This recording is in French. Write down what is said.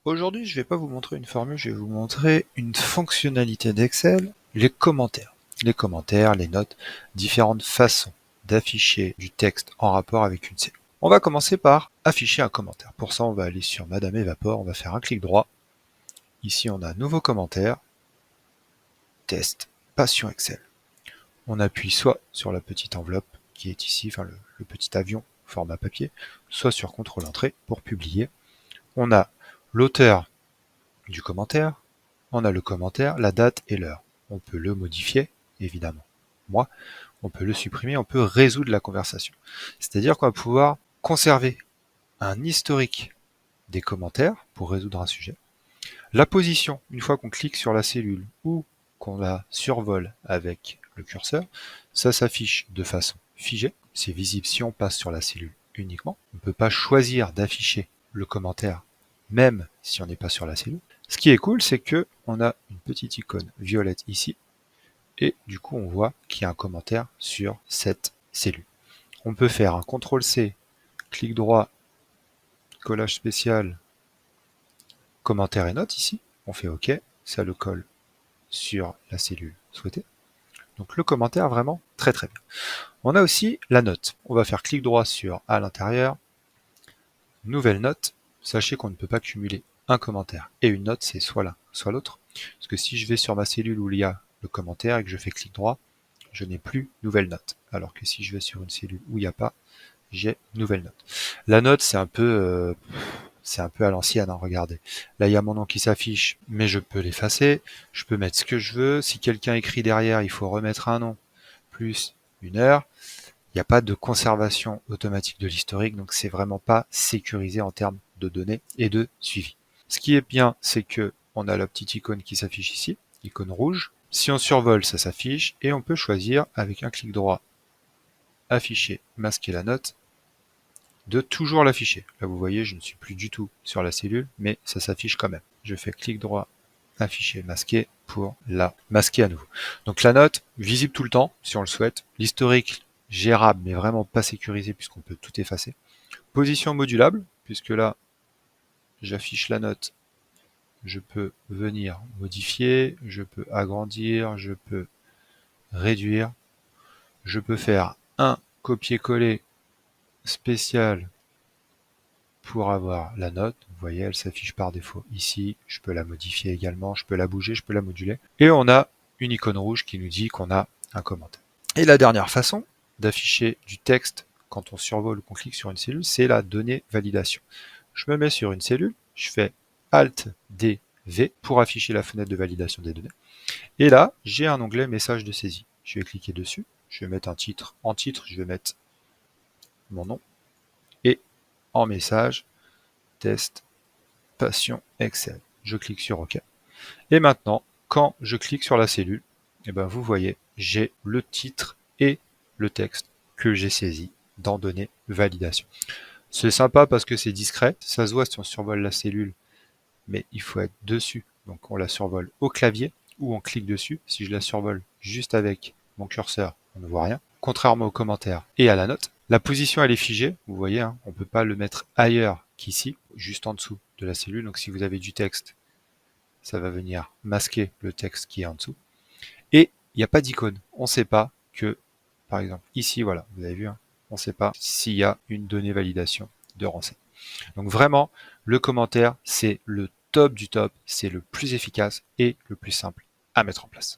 Aujourd'hui, je ne vais pas vous montrer une formule, je vais vous montrer une fonctionnalité d'Excel, les commentaires. Les commentaires, les notes, différentes façons d'afficher du texte en rapport avec une cellule. On va commencer par afficher un commentaire. Pour ça, on va aller sur Madame Evapor, on va faire un clic droit. Ici, on a Nouveau commentaire, Test, Passion Excel. On appuie soit sur la petite enveloppe qui est ici, enfin le petit avion format papier, soit sur CTRL-Entrée pour publier. On a l'auteur du commentaire, on a le commentaire, la date et l'heure. On peut le modifier, évidemment. On peut le supprimer, on peut résoudre la conversation. C'est-à-dire qu'on va pouvoir conserver un historique des commentaires pour résoudre un sujet. La position, une fois qu'on clique sur la cellule ou qu'on la survole avec le curseur, ça s'affiche de façon figée. C'est visible si on passe sur la cellule uniquement. On ne peut pas choisir d'afficher le commentaire même si on n'est pas sur la cellule. Ce qui est cool, c'est que on a une petite icône violette ici, et du coup on voit qu'il y a un commentaire sur cette cellule. On peut faire un CTRL-C, clic droit, collage spécial, commentaire et note ici. On fait OK, ça le colle sur la cellule souhaitée. Donc le commentaire, vraiment très très bien. On a aussi la note. On va faire clic droit sur à l'intérieur, nouvelle note. Sachez qu'on ne peut pas cumuler un commentaire et une note, c'est soit l'un, soit l'autre. Parce que si je vais sur ma cellule où il y a le commentaire et que je fais clic droit, je n'ai plus nouvelle note. Alors que si je vais sur une cellule où il n'y a pas, j'ai nouvelle note. La note, c'est un peu à l'ancienne, hein, regardez. Là, il y a mon nom qui s'affiche, mais je peux l'effacer. Je peux mettre ce que je veux. Si quelqu'un écrit derrière, il faut remettre un nom plus une heure. Il n'y a pas de conservation automatique de l'historique, donc c'est vraiment pas sécurisé en termes de données et de suivi. Ce qui est bien, c'est que on a la petite icône qui s'affiche ici, icône rouge. Si on survole, ça s'affiche et on peut choisir avec un clic droit, afficher, masquer la note, de toujours l'afficher. Là, vous voyez, je ne suis plus du tout sur la cellule, mais ça s'affiche quand même. Je fais clic droit, afficher, masquer pour la masquer à nouveau. Donc la note, visible tout le temps, si on le souhaite. L'historique, gérable, mais vraiment pas sécurisé puisqu'on peut tout effacer. Position modulable, puisque là, j'affiche la note. Je peux venir modifier, je peux agrandir, je peux réduire. Je peux faire un copier-coller spécial pour avoir la note. Vous voyez, elle s'affiche par défaut ici. Je peux la modifier également, je peux la bouger, je peux la moduler. Et on a une icône rouge qui nous dit qu'on a un commentaire. Et la dernière façon d'afficher du texte quand on survole ou qu'on clique sur une cellule, c'est la donnée validation. Je me mets sur une cellule, je fais Alt-D-V pour afficher la fenêtre de validation des données. Et là, j'ai un onglet message de saisie. Je vais cliquer dessus, je vais mettre un titre. En titre, je vais mettre mon nom. Et en message, test, passion, Excel. Je clique sur OK. Et maintenant, quand je clique sur la cellule, eh ben vous voyez, j'ai le titre et le texte que j'ai saisi dans données validation. C'est sympa parce que c'est discret, ça se voit si on survole la cellule, mais il faut être dessus. Donc on la survole au clavier ou on clique dessus. Si je la survole juste avec mon curseur, on ne voit rien. Contrairement aux commentaires et à la note, la position elle est figée, vous voyez, hein, on ne peut pas le mettre ailleurs qu'ici, juste en dessous de la cellule. Donc si vous avez du texte, ça va venir masquer le texte qui est en dessous. Et il n'y a pas d'icône. On ne sait pas que, par exemple, ici, voilà, vous avez vu, hein, on ne sait pas s'il y a une donnée validation de renseignement. Donc vraiment, le commentaire, c'est le top du top, c'est le plus efficace et le plus simple à mettre en place.